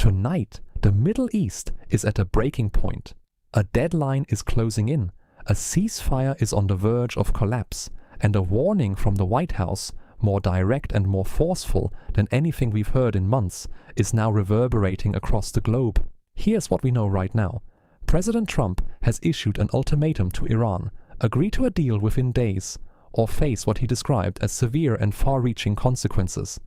Tonight, the Middle East is at a breaking point. A deadline is closing in, a ceasefire is on the verge of collapse, and a warning from the White House, more direct and more forceful than anything we've heard in months, is now reverberating across the globe. Here's what we know right now. President Trump has issued an ultimatum to Iran: agree to a deal within days, or face what he described as severe and far-reaching consequences.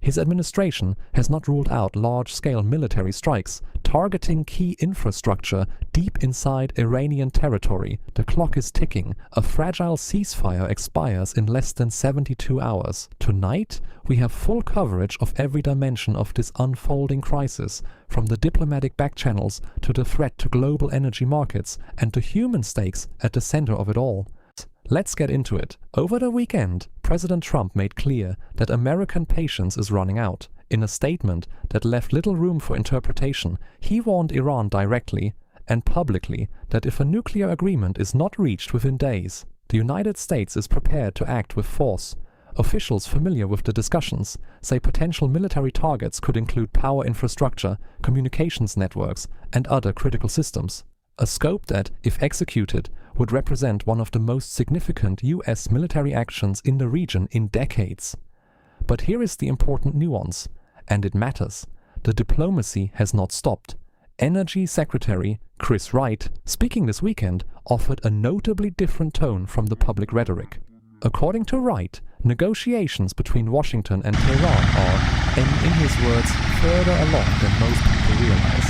His administration has not ruled out large-scale military strikes targeting key infrastructure deep inside Iranian territory. The clock is ticking. A fragile ceasefire expires in less than 72 hours. Tonight, we have full coverage of every dimension of this unfolding crisis, from the diplomatic backchannels to the threat to global energy markets and the human stakes at the center of it all. Let's get into it. Over the weekend, President Trump made clear that American patience is running out. In a statement that left little room for interpretation, he warned Iran directly and publicly that if a nuclear agreement is not reached within days, the United States is prepared to act with force. Officials familiar with the discussions say potential military targets could include power infrastructure, communications networks, and other critical systems. A scope that, if executed, would represent one of the most significant US military actions in the region in decades. But here is the important nuance, and it matters. The diplomacy has not stopped. Energy Secretary Chris Wright, speaking this weekend, offered a notably different tone from the public rhetoric. According to Wright, negotiations between Washington and Tehran are, in his words, further along than most people realize.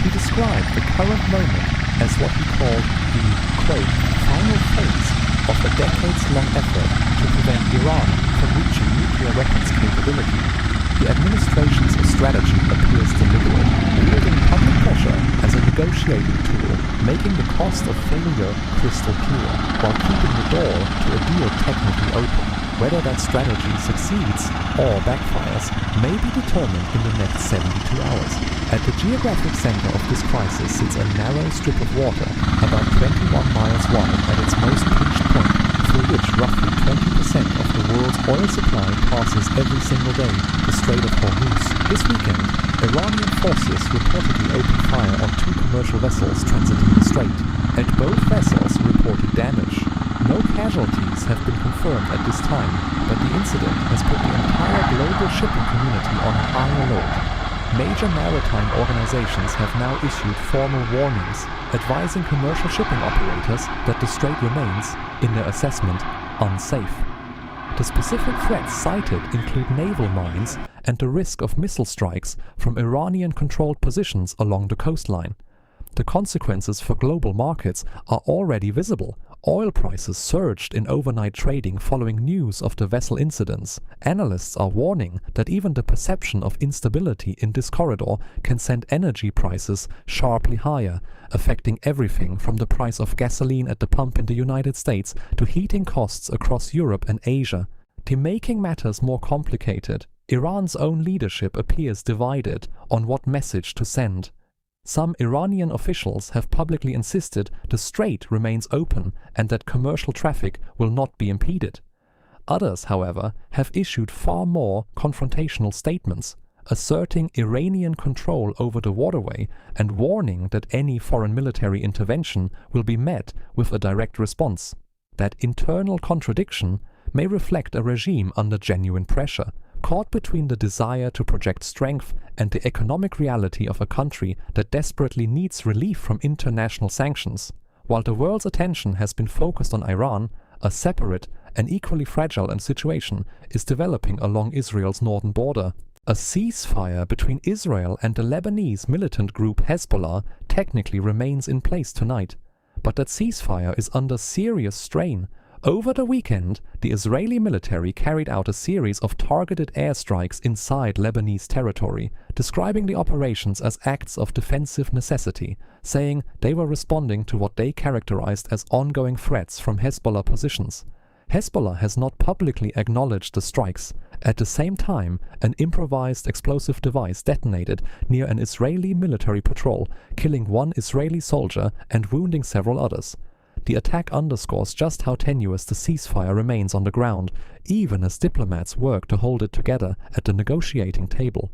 He described the current moment as what he called the, quote, final phase of a decades-long effort to prevent Iran from reaching nuclear weapons capability. The administration's strategy appears deliberate, wielding public pressure as a negotiating tool, making the cost of failure crystal clear, while keeping the door to a deal technically open. Whether that strategy succeeds or backfires may be determined in the next 72 hours. At the geographic center of this crisis sits a narrow strip of water, about 21 miles wide at its most pinched point, through which roughly 20% of the world's oil supply passes every single day, the Strait of Hormuz. This weekend, Iranian forces reportedly opened fire on 2 commercial vessels transiting the strait, and both vessels reported damage. No casualties have been confirmed at this time, but the incident has put the entire global shipping community on high alert. Major maritime organizations have now issued formal warnings, advising commercial shipping operators that the strait remains, in their assessment, unsafe. The specific threats cited include naval mines and the risk of missile strikes from Iranian-controlled positions along the coastline. The consequences for global markets are already visible. Oil prices surged in overnight trading following news of the vessel incidents. Analysts are warning that even the perception of instability in this corridor can send energy prices sharply higher, affecting everything from the price of gasoline at the pump in the United States to heating costs across Europe and Asia. To making matters more complicated, Iran's own leadership appears divided on what message to send. Some Iranian officials have publicly insisted the strait remains open and that commercial traffic will not be impeded. Others, however, have issued far more confrontational statements, asserting Iranian control over the waterway and warning that any foreign military intervention will be met with a direct response. That internal contradiction may reflect a regime under genuine pressure, caught between the desire to project strength and the economic reality of a country that desperately needs relief from international sanctions. While the world's attention has been focused on Iran, a separate and equally fragile situation is developing along Israel's northern border. A ceasefire between Israel and the Lebanese militant group Hezbollah technically remains in place tonight, but that ceasefire is under serious strain. Over the weekend, the Israeli military carried out a series of targeted airstrikes inside Lebanese territory, describing the operations as acts of defensive necessity, saying they were responding to what they characterized as ongoing threats from Hezbollah positions. Hezbollah has not publicly acknowledged the strikes. At the same time, an improvised explosive device detonated near an Israeli military patrol, killing 1 Israeli soldier and wounding several others. The attack underscores just how tenuous the ceasefire remains on the ground, even as diplomats work to hold it together at the negotiating table.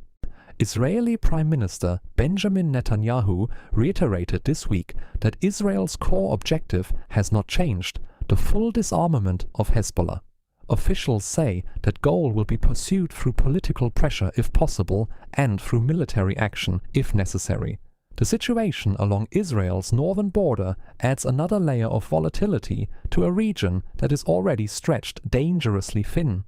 Israeli Prime Minister Benjamin Netanyahu reiterated this week that Israel's core objective has not changed: the full disarmament of Hezbollah. Officials say that goal will be pursued through political pressure if possible and through military action if necessary. The situation along Israel's northern border adds another layer of volatility to a region that is already stretched dangerously thin.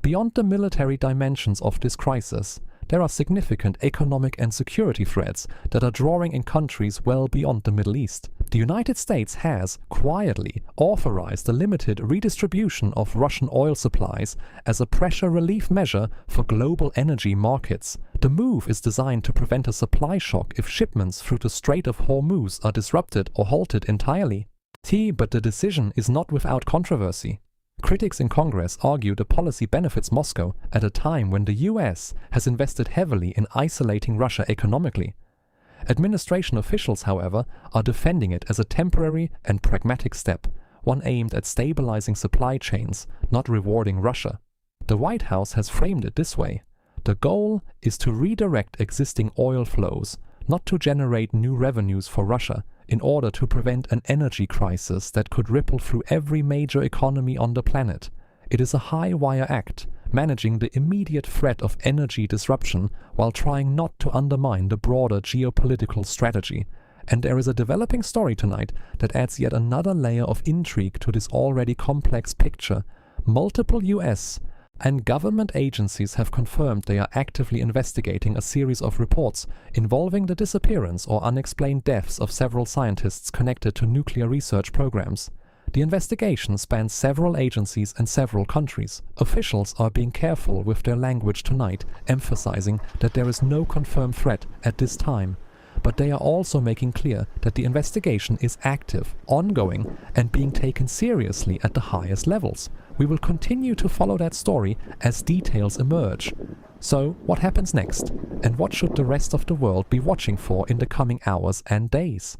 Beyond the military dimensions of this crisis, there are significant economic and security threats that are drawing in countries well beyond the Middle East. The United States has, quietly, authorized the limited redistribution of Russian oil supplies as a pressure relief measure for global energy markets. The move is designed to prevent a supply shock if shipments through the Strait of Hormuz are disrupted or halted entirely. But the decision is not without controversy. Critics in Congress argue the policy benefits Moscow at a time when the US has invested heavily in isolating Russia economically. Administration officials, however, are defending it as a temporary and pragmatic step, one aimed at stabilizing supply chains, not rewarding Russia. The White House has framed it this way: the goal is to redirect existing oil flows, not to generate new revenues for Russia, in order to prevent an energy crisis that could ripple through every major economy on the planet. It is a high-wire act, managing the immediate threat of energy disruption while trying not to undermine the broader geopolitical strategy. And there is a developing story tonight that adds yet another layer of intrigue to this already complex picture. Multiple US and government agencies have confirmed they are actively investigating a series of reports involving the disappearance or unexplained deaths of several scientists connected to nuclear research programs. The investigation spans several agencies and several countries. Officials are being careful with their language tonight, emphasizing that there is no confirmed threat at this time. But they are also making clear that the investigation is active, ongoing, and being taken seriously at the highest levels. We will continue to follow that story as details emerge. So, what happens next? And what should the rest of the world be watching for in the coming hours and days?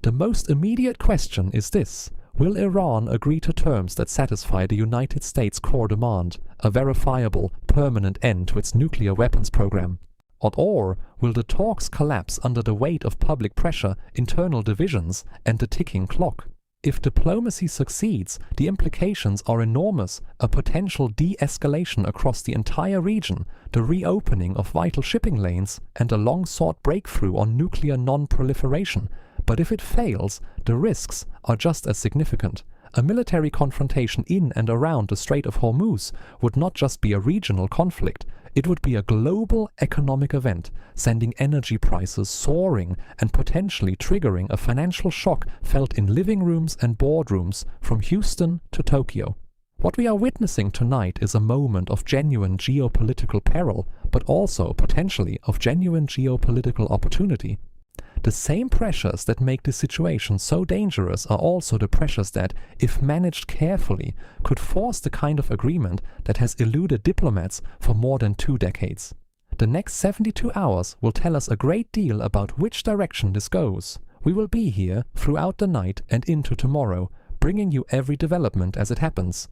The most immediate question is this: will Iran agree to terms that satisfy the United States' core demand, a verifiable, permanent end to its nuclear weapons program? Or will the talks collapse under the weight of public pressure, internal divisions, and the ticking clock? If diplomacy succeeds, the implications are enormous: a potential de-escalation across the entire region, the reopening of vital shipping lanes, and a long-sought breakthrough on nuclear non-proliferation. But if it fails, the risks are just as significant. A military confrontation in and around the Strait of Hormuz would not just be a regional conflict, it would be a global economic event, sending energy prices soaring and potentially triggering a financial shock felt in living rooms and boardrooms from Houston to Tokyo. What we are witnessing tonight is a moment of genuine geopolitical peril, but also potentially of genuine geopolitical opportunity. The same pressures that make this situation so dangerous are also the pressures that, if managed carefully, could force the kind of agreement that has eluded diplomats for more than 2 decades. The next 72 hours will tell us a great deal about which direction this goes. We will be here throughout the night and into tomorrow, bringing you every development as it happens.